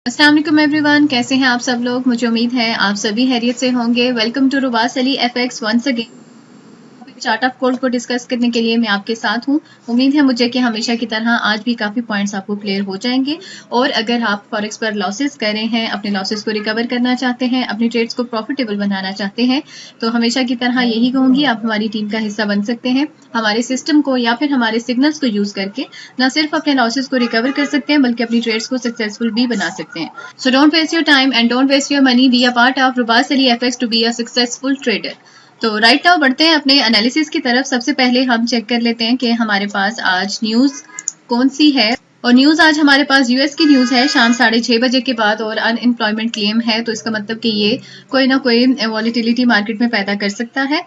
अस्सलाम वालेकुम एवरीवन, कैसे हैं आप सब लोग। मुझे उम्मीद है आप सभी हैरियत से होंगे। Welcome to Rubas Ali FX once again. Chart of gold को डिस्कस करने के लिए मैं आपके साथ हूं। उम्मीद है मुझे कि हमेशा की तरह आज भी काफी पॉइंट्स आपको क्लियर हो जाएंगे। और अगर आप फॉरेक्स पर लॉसेस कर रहे हैं, अपने लॉसेस को रिकवर करना चाहते हैं, अपनी ट्रेड्स को प्रॉफिटेबल बनाना चाहते हैं, तो हमेशा की तरह यही कहूंगी, आप हमारी टीम का हिस्सा बन सकते हैं। हमारे सिस्टम को या फिर हमारे सिग्नल्स को यूज करके न सिर्फ अपने लॉसेस को रिकवर कर सकते हैं बल्कि अपनी ट्रेड्स को सक्सेसफुल भी बना सकते हैं। So don't waste your time and don't waste your money. Be a part of Rubas Ali FX to be a successful trader. तो राइट नाउ बढ़ते हैं अपने एनालिसिस की तरफ। सबसे पहले हम चेक कर लेते हैं कि हमारे पास आज न्यूज कौन सी है। और न्यूज आज हमारे पास यूएस की न्यूज है शाम 6:30 बजे के बाद, और अनएम्प्लॉयमेंट क्लेम है, तो इसका मतलब कि ये कोई ना कोई वॉलिटिलिटी मार्केट में पैदा कर सकता है।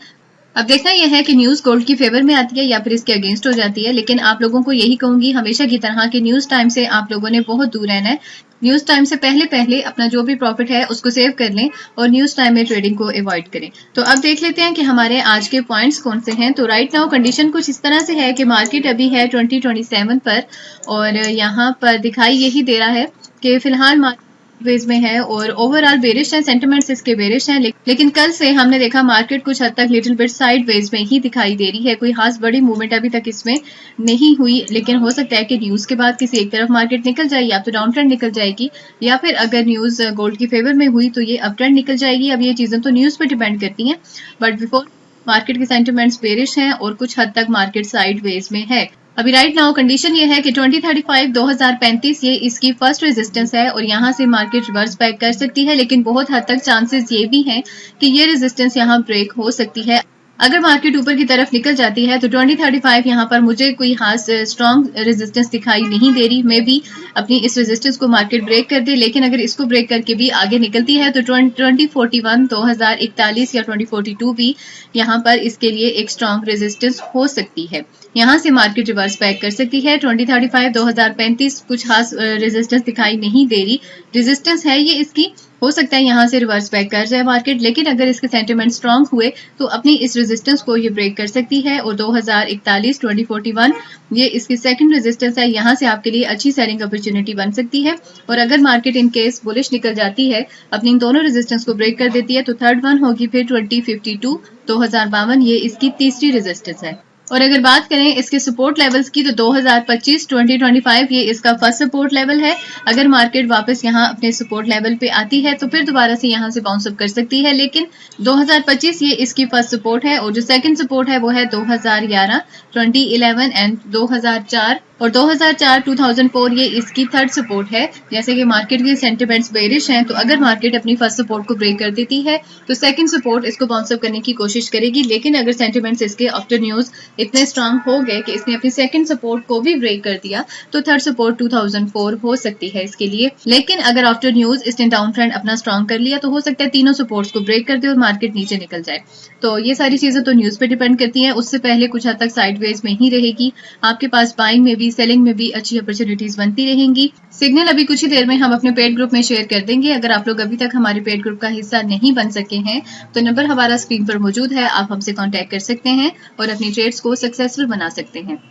अब देखना यह है कि न्यूज गोल्ड की फेवर में आती है या फिर इसके अगेंस्ट हो जाती है। लेकिन आप लोगों को यही कहूंगी हमेशा की तरह कि न्यूज टाइम से आप लोगों ने बहुत दूर रहना है। न्यूज टाइम से पहले पहले अपना जो भी प्रॉफिट है उसको सेव कर लें और न्यूज टाइम में ट्रेडिंग को अवॉइड करें। तो अब देख लेते हैं कि हमारे आज के पॉइंट्स कौन से हैं। तो राइट नाउ कंडीशन कुछ इस तरह से है कि मार्केट अभी है 2027 पर, और यहाँ पर दिखाई यही दे रहा है कि फिलहाल वेज में है और ओवरऑल बेरिश है, सेंटिमेंट्स इसके बेरिश हैं। लेकिन कल से हमने देखा मार्केट कुछ हद तक लिटिल बिट साइड वेज में ही दिखाई दे रही है। कोई खास बड़ी मूवमेंट अभी तक इसमें नहीं हुई, लेकिन हो सकता है कि न्यूज के बाद किसी एक तरफ मार्केट निकल जाए, या तो डाउन ट्रेंड निकल जाएगी, या फिर अगर न्यूज गोल्ड की फेवर में हुई तो ये अप ट्रेंड निकल जाएगी। अब ये चीजें तो न्यूज पर डिपेंड करती हैं, बट बिफोर मार्केट के सेंटिमेंट्स बेरिश हैं और कुछ हद तक मार्केट साइड वेज में है। अभी राइट नाउ कंडीशन ये है कि 2035 ये इसकी फर्स्ट रेजिस्टेंस है, और यहाँ से मार्केट रिवर्स बैक कर सकती है। लेकिन बहुत हद तक चांसेस ये भी हैं कि ये रेजिस्टेंस यहाँ ब्रेक हो सकती है। अगर मार्केट ऊपर की तरफ निकल जाती है तो 2035 यहाँ पर मुझे कोई खास स्ट्रॉन्ग रेजिस्टेंस दिखाई नहीं दे रही। मे बी अपनी इस रेजिस्टेंस को मार्केट ब्रेक कर दे, लेकिन अगर इसको ब्रेक करके भी आगे निकलती है तो 2041, 2041 या 2042 भी यहाँ पर इसके लिए एक स्ट्रॉन्ग रेजिस्टेंस हो सकती है। यहाँ से मार्केट रिवर्स बैक कर सकती है। 2035, 2035 कुछ खास रेजिस्टेंस दिखाई नहीं दे रही। रेजिस्टेंस है ये इसकी, हो सकता है यहाँ से रिवर्स बैक कर जाए मार्केट, लेकिन अगर इसके सेंटिमेंट स्ट्रांग हुए तो अपनी इस रेजिस्टेंस को ये ब्रेक कर सकती है। और 2041, 2041 ये इसकी सेकंड रेजिस्टेंस है, यहाँ से आपके लिए अच्छी सेलिंग अपॉर्चुनिटी बन सकती है। और अगर मार्केट इन केस बुलिश निकल जाती है, अपनी इन दोनों रेजिस्टेंस को ब्रेक कर देती है, तो थर्ड वन होगी फिर 2052, 2052 ये इसकी तीसरी रेजिस्टेंस है। और अगर बात करें इसके सपोर्ट लेवल्स की तो 2025, 2025 ये इसका फर्स्ट सपोर्ट लेवल है। अगर मार्केट वापस यहाँ अपने सपोर्ट लेवल पे आती है तो फिर दोबारा से यहाँ से बाउंस अप कर सकती है, लेकिन 2025 ये इसकी फर्स्ट सपोर्ट है। और जो सेकंड सपोर्ट है वो है 2011, 2011 एंड 2004, और 2004, 2004 ये इसकी थर्ड सपोर्ट है। जैसे कि मार्केट के सेंटिमेंट्स बेरिश हैं, तो अगर मार्केट अपनी फर्स्ट सपोर्ट को ब्रेक कर देती है तो सेकंड सपोर्ट इसको बाउंस अप करने की कोशिश करेगी। लेकिन अगर सेंटिमेंट्स इसके आफ्टर न्यूज इतने स्ट्रांग हो गए कि इसने अपनी सेकंड सपोर्ट को भी ब्रेक कर दिया तो थर्ड सपोर्ट 2004 हो सकती है इसके लिए। लेकिन अगर आफ्टर न्यूज इसने डाउन ट्रेंड अपना स्ट्रांग कर लिया तो हो सकता है तीनों सपोर्ट्स को ब्रेक कर दे और मार्केट नीचे निकल जाए। तो ये सारी चीजें तो न्यूज पे डिपेंड करती हैं। उससे पहले कुछ हद तक साइडवेज में ही रहेगी। आपके पास बाइंग में भी सेलिंग में भी अच्छी अपॉर्चुनिटीज बनती रहेंगी। सिग्नल अभी कुछ ही देर में हम अपने पेड ग्रुप में शेयर कर देंगे। अगर आप लोग अभी तक हमारे पेड ग्रुप का हिस्सा नहीं बन सके हैं तो नंबर हमारा स्क्रीन पर मौजूद है, आप हमसे कांटेक्ट कर सकते हैं और अपनी ट्रेड्स को सक्सेसफुल बना सकते हैं।